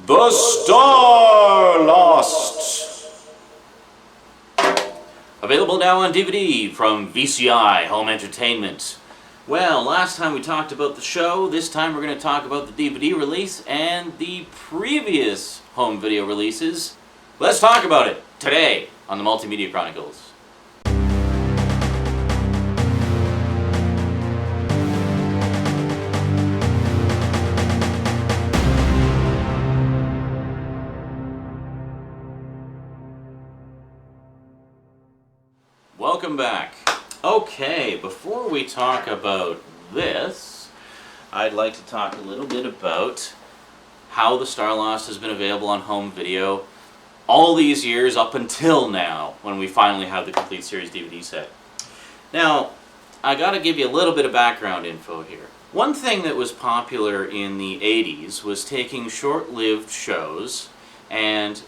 The Starlost! Available now on DVD from VCI Home Entertainment. Well, last time we talked about the show, this time we're going to talk about the DVD release and the previous home video releases. Let's talk about it today on the Multimedia Chronicles. Welcome back. Okay, before we talk about this, I'd like to talk a little bit about how the Starlost has been available on home video all these years up until now, when we finally have the complete series DVD set. Now, I gotta give you a little bit of background info here. One thing that was popular in the 80s was taking short-lived shows and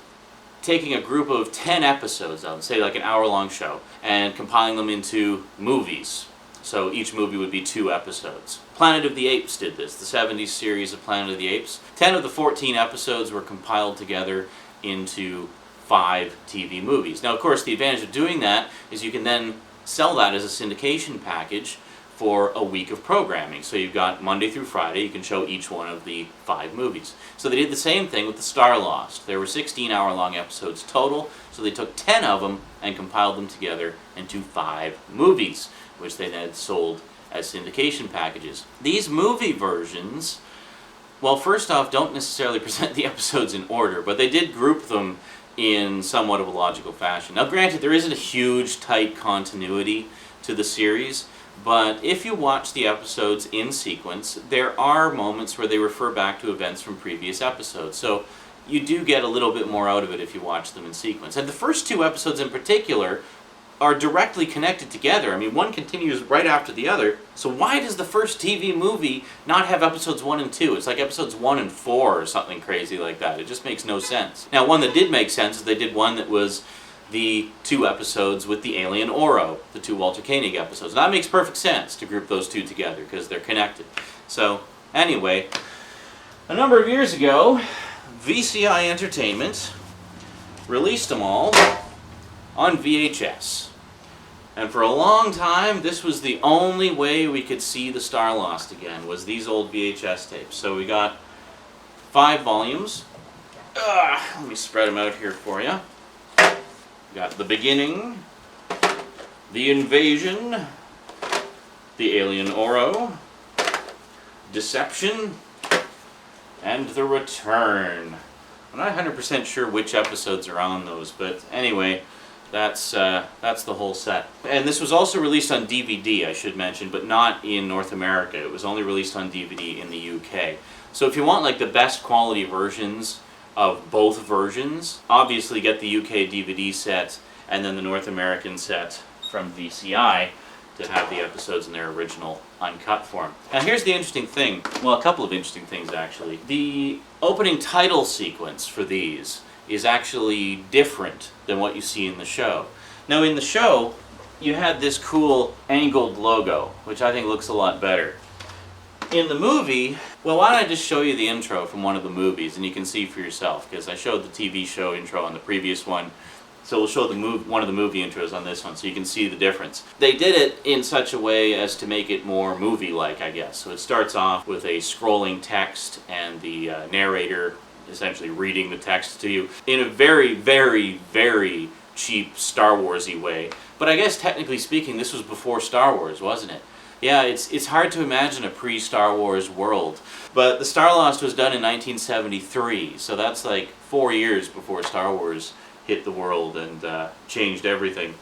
taking a group of 10 episodes of, say like an hour-long show, and compiling them into movies. So each movie would be 2 episodes. Planet of the Apes did this, the 70s series of Planet of the Apes. 10 of the 14 episodes were compiled together into 5 TV movies. Now, of course, the advantage of doing that is you can then sell that as a syndication package for a week of programming. So you've got Monday through Friday, you can show each one of the 5 movies. So they did the same thing with the Starlost. There were 16-hour-long episodes total, so they took 10 of them and compiled them together into 5 movies, which they then sold as syndication packages. These movie versions, well, first off, don't necessarily present the episodes in order, but they did group them in somewhat of a logical fashion. Now, granted, there isn't a huge, tight continuity to the series, but if you watch the episodes in sequence, there are moments where they refer back to events from previous episodes. So you do get a little bit more out of it if you watch them in sequence. And the first 2 episodes in particular are directly connected together. I mean, one continues right after the other. So why does the first TV movie not have episodes 1 and 2? It's like episodes 1 and 4 or something crazy like that. It just makes no sense. Now, one that did make sense is they did one that was the 2 episodes with the alien Oro, the 2 Walter Koenig episodes. And that makes perfect sense to group those 2 together because they're connected. So, anyway, a number of years ago, VCI Entertainment released them all on VHS. And for a long time, this was the only way we could see the Starlost again, was these old VHS tapes. So we got 5 volumes. Let me spread them out here for you. Got the beginning, the invasion, the alien Oro, deception, and the return. I'm not 100% sure which episodes are on those, but anyway, that's the whole set. And this was also released on DVD, I should mention, but not in North America. It was only released on DVD in the UK. So if you want like the best quality versions of both versions, obviously get the UK DVD set and then the North American set from VCI to have the episodes in their original uncut form. Now here's the interesting thing, well, a couple of interesting things actually. The opening title sequence for these is actually different than what you see in the show. Now in the show, you had this cool angled logo, which I think looks a lot better. In the movie, well, why don't I just show you the intro from one of the movies and you can see for yourself, because I showed the TV show intro on the previous one, so we'll show one of the movie intros on this one so you can see the difference. They did it in such a way as to make it more movie-like, I guess. So it starts off with a scrolling text and the narrator essentially reading the text to you in a very, very, very cheap Star Wars-y way. But I guess technically speaking, this was before Star Wars, wasn't it? Yeah, it's hard to imagine a pre-Star Wars world. But the Starlost was done in 1973, so that's like 4 years before Star Wars hit the world and changed everything.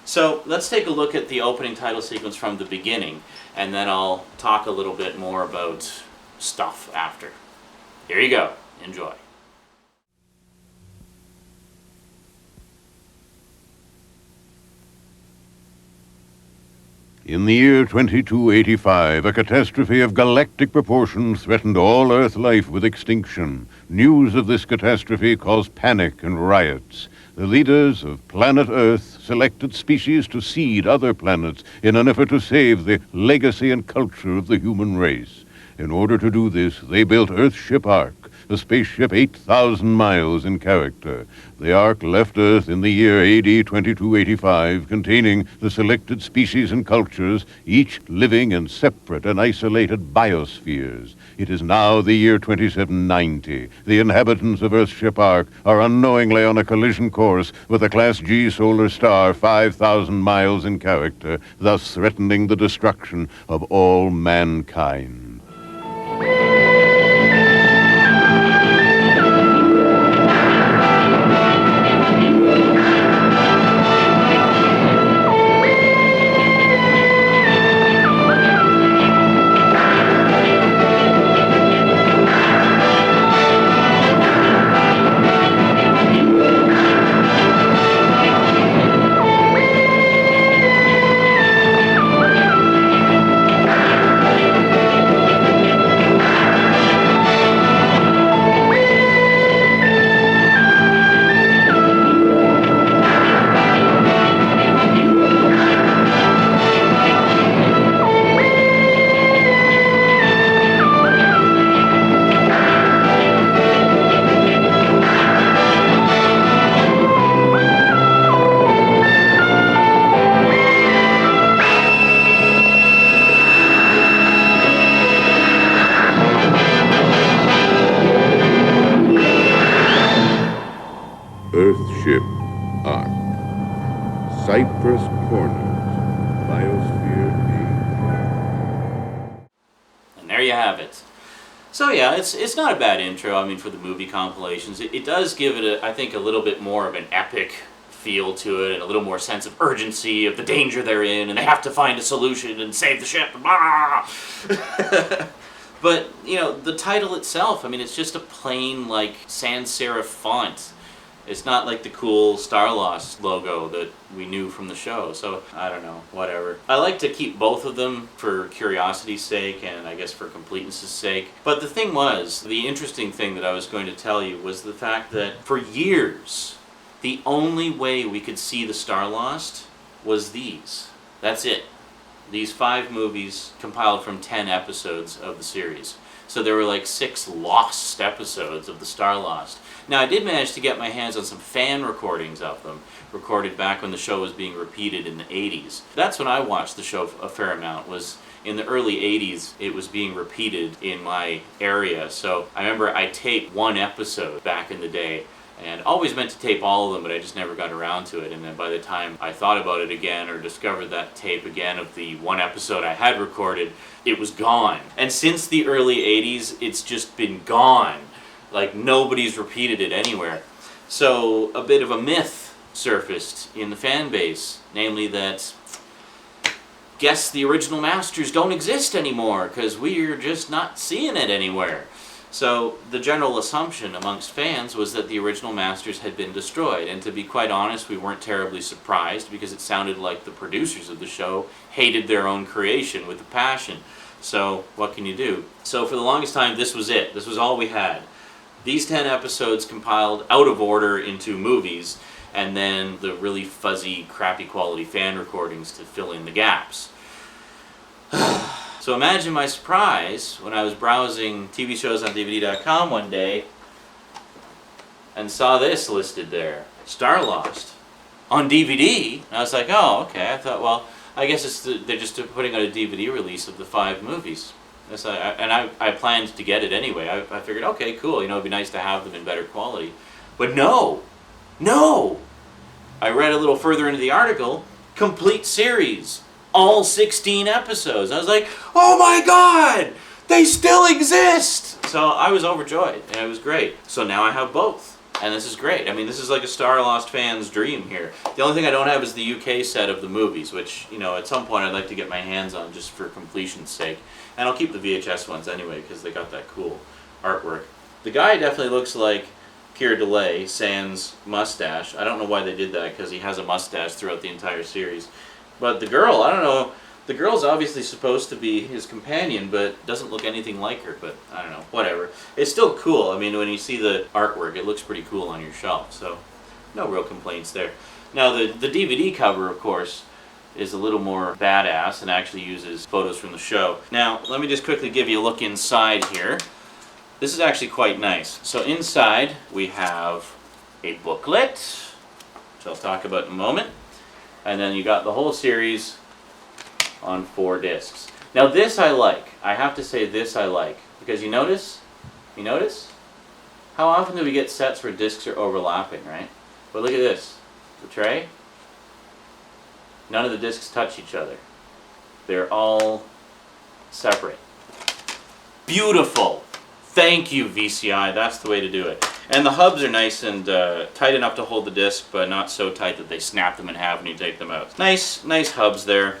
So let's take a look at the opening title sequence from the beginning, and then I'll talk a little bit more about stuff after. Here you go. Enjoy. In the year 2285, a catastrophe of galactic proportions threatened all Earth life with extinction. News of this catastrophe caused panic and riots. The leaders of planet Earth selected species to seed other planets in an effort to save the legacy and culture of the human race. In order to do this, they built Earthship Ark, a spaceship 8,000 miles in character. The Ark left Earth in the year AD 2285, containing the selected species and cultures, each living in separate and isolated biospheres. It is now the year 2790. The inhabitants of Earthship Ark are unknowingly on a collision course with a Class G solar star 5,000 miles in character, thus threatening the destruction of all mankind. Earthship Ark, Cypress Corners, Biosphere And there you have it. So yeah, it's not a bad intro. I mean, for the movie compilations, it does give it, I think, a little bit more of an epic feel to it, and a little more sense of urgency of the danger they're in, and they have to find a solution and save the ship. Blah! But you know, the title itself, I mean, it's just a plain like sans serif font. It's not like the cool Starlost logo that we knew from the show, so I don't know, whatever. I like to keep both of them for curiosity's sake and I guess for completeness' sake. But the thing was, the interesting thing that I was going to tell you was the fact that for years, the only way we could see the Starlost was these. That's it. These 5 movies compiled from 10 episodes of the series. So there were like 6 lost episodes of the Starlost. Now I did manage to get my hands on some fan recordings of them, recorded back when the show was being repeated in the 80s. That's when I watched the show a fair amount, was in the early 80s. It was being repeated in my area, so I remember I taped 1 episode back in the day, and always meant to tape all of them, but I just never got around to it. And then by the time I thought about it again or discovered that tape again of the 1 episode I had recorded, it was gone. And since the early 80s, it's just been gone. Like nobody's repeated it anywhere. So a bit of a myth surfaced in the fan base, namely that guess the original Masters don't exist anymore because we're just not seeing it anywhere. So the general assumption amongst fans was that the original Masters had been destroyed, and to be quite honest, we weren't terribly surprised because it sounded like the producers of the show hated their own creation with a passion. So what can you do? So for the longest time, this was it. This was all we had. These 10 episodes compiled out of order into movies, and then the really fuzzy, crappy quality fan recordings to fill in the gaps. So imagine my surprise when I was browsing TV shows on DVD.com one day and saw this listed there, Starlost, on DVD. And I was like, oh, okay. I thought, well, I guess they're just putting out a DVD release of the 5 movies. I planned to get it anyway. I figured, okay, cool, you know, it'd be nice to have them in better quality. But no! I read a little further into the article, complete series, all 16 episodes. I was like, oh my god! They still exist! So I was overjoyed, and it was great. So now I have both. And this is great. I mean, this is like a Starlost fan's dream here. The only thing I don't have is the UK set of the movies, which, you know, at some point I'd like to get my hands on just for completion's sake. And I'll keep the VHS ones anyway, because they got that cool artwork. The guy definitely looks like Keir Delay, sans mustache. I don't know why they did that, because he has a mustache throughout the entire series. But the girl, I don't know. The girl's obviously supposed to be his companion, but doesn't look anything like her, but I don't know, whatever. It's still cool. I mean, when you see the artwork, it looks pretty cool on your shelf, so no real complaints there. Now, the DVD cover, of course, is a little more badass and actually uses photos from the show. Now, let me just quickly give you a look inside here. This is actually quite nice. So inside we have a booklet, which I'll talk about in a moment. And then you got the whole series on 4 discs. Now this I like. I have to say this I like. Because you notice? How often do we get sets where discs are overlapping, right? But look at this. The tray. None of the discs touch each other. They're all separate. Beautiful! Thank you, VCI. That's the way to do it. And the hubs are nice and tight enough to hold the disc, but not so tight that they snap them in half when you take them out. Nice hubs there.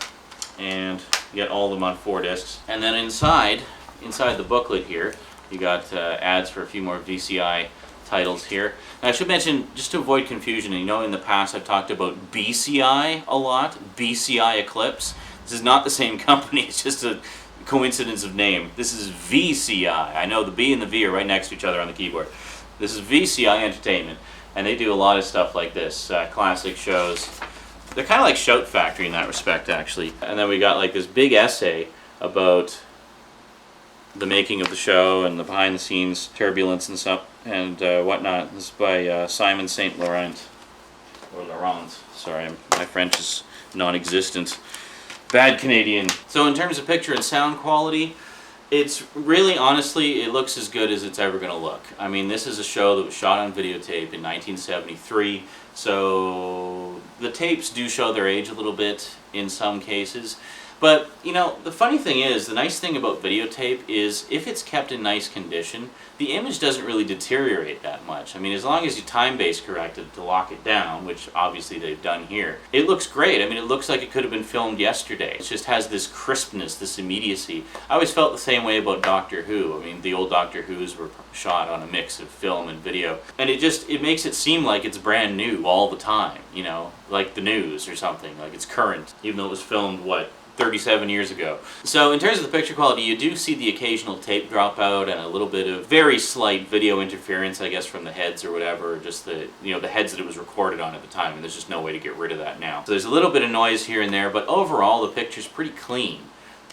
And you get all of them on 4 discs. And then inside the booklet here, you got ads for a few more VCI titles here. Now I should mention, just to avoid confusion, and you know in the past I've talked about BCI a lot, BCI Eclipse. This is not the same company, it's just a coincidence of name. This is VCI. I know the B and the V are right next to each other on the keyboard. This is VCI Entertainment, and they do a lot of stuff like this, classic shows. They're kind of like Shout Factory in that respect, actually. And then we got like this big essay about the making of the show and the behind-the-scenes turbulence and stuff and whatnot. This is by Simon St. Laurent, or Laurent. Sorry, my French is non-existent. Bad Canadian. So in terms of picture and sound quality, it's really, honestly, it looks as good as it's ever going to look. I mean, this is a show that was shot on videotape in 1973, so the tapes do show their age a little bit in some cases. But, you know, the funny thing is, the nice thing about videotape is if it's kept in nice condition, the image doesn't really deteriorate that much. I mean, as long as you time-base correct it to lock it down, which obviously they've done here, it looks great. I mean, it looks like it could have been filmed yesterday. It just has this crispness, this immediacy. I always felt the same way about Doctor Who. I mean, the old Doctor Who's were shot on a mix of film and video. And it makes it seem like it's brand new all the time, you know, like the news or something, like it's current, even though it was filmed, 37 years ago. So in terms of the picture quality, you do see the occasional tape dropout and a little bit of very slight video interference, I guess, from the heads or whatever, or just the heads that it was recorded on at the time, and there's just no way to get rid of that now. So there's a little bit of noise here and there, but overall the picture's pretty clean.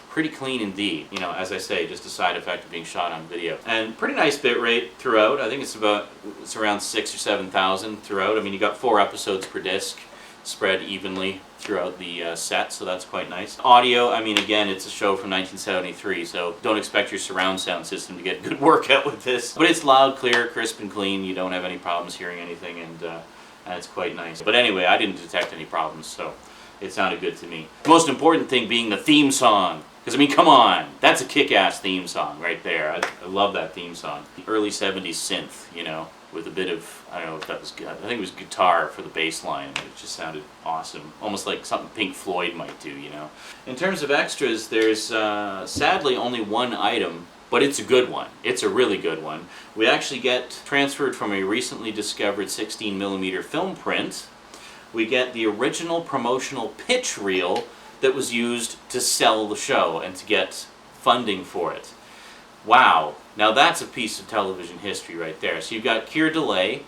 Pretty clean indeed. You know, as I say, just a side effect of being shot on video. And pretty nice bit rate throughout. I think it's around 6,000 or 7,000 throughout. I mean, you got 4 episodes per disc, spread evenly throughout the set, so that's quite nice. Audio, I mean, again, it's a show from 1973, so don't expect your surround sound system to get good work out with this. But it's loud, clear, crisp, and clean. You don't have any problems hearing anything, and it's quite nice. But anyway, I didn't detect any problems, so it sounded good to me. The most important thing being the theme song. Because, I mean, come on, that's a kick-ass theme song right there. I love that theme song. Early 70s synth, you know, with a bit of, I don't know if that was good, I think it was guitar for the bass line. It just sounded awesome. Almost like something Pink Floyd might do, you know. In terms of extras, there's sadly only one item, but it's a good one. It's a really good one. We actually get transferred from a recently discovered 16mm film print. We get the original promotional pitch reel that was used to sell the show and to get funding for it. Wow, now that's a piece of television history right there. So you've got Keir DeLay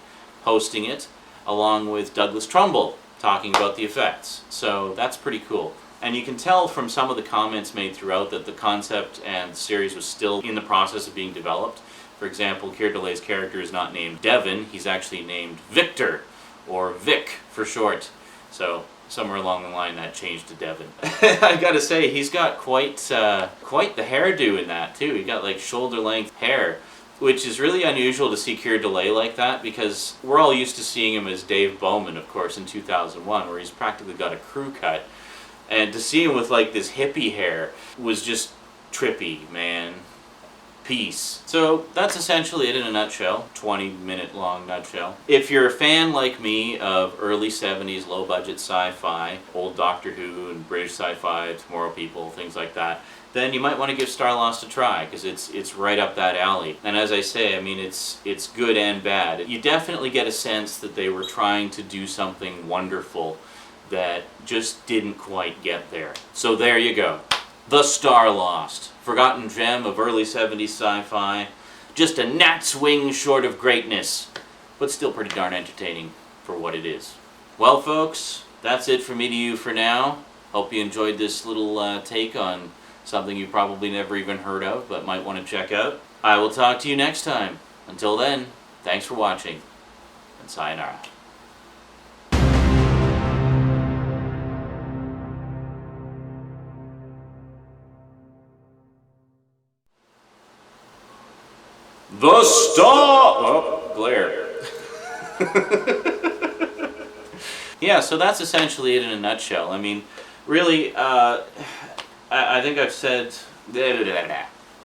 hosting it, along with Douglas Trumbull talking about the effects. So that's pretty cool. And you can tell from some of the comments made throughout that the concept and the series was still in the process of being developed. For example, Keir DeLay's character is not named Devon, he's actually named Victor, or Vic for short. So somewhere along the line that changed to Devon. I gotta say, he's got quite the hairdo in that too. He got like shoulder length hair, which is really unusual to see Keir DeLay like that, because we're all used to seeing him as Dave Bowman, of course, in 2001, where he's practically got a crew cut. And to see him with like this hippie hair was just trippy, man. Peace. So that's essentially it in a nutshell, 20-minute long nutshell. If you're a fan like me of early 70s low-budget sci-fi, old Doctor Who and British sci-fi, Tomorrow People, things like that, then you might want to give Starlost a try, because it's right up that alley. And as I say, I mean, it's good and bad. You definitely get a sense that they were trying to do something wonderful that just didn't quite get there. So there you go. The Starlost. Forgotten gem of early 70s sci-fi. Just a gnat's wing short of greatness, but still pretty darn entertaining for what it is. Well, folks, that's it from me to you for now. Hope you enjoyed this little take on something you probably never even heard of, but might want to check out. I will talk to you next time. Until then, thanks for watching, and sayonara. The Star... Oh, glare. Yeah, so that's essentially it in a nutshell. I mean, really, I think I've said...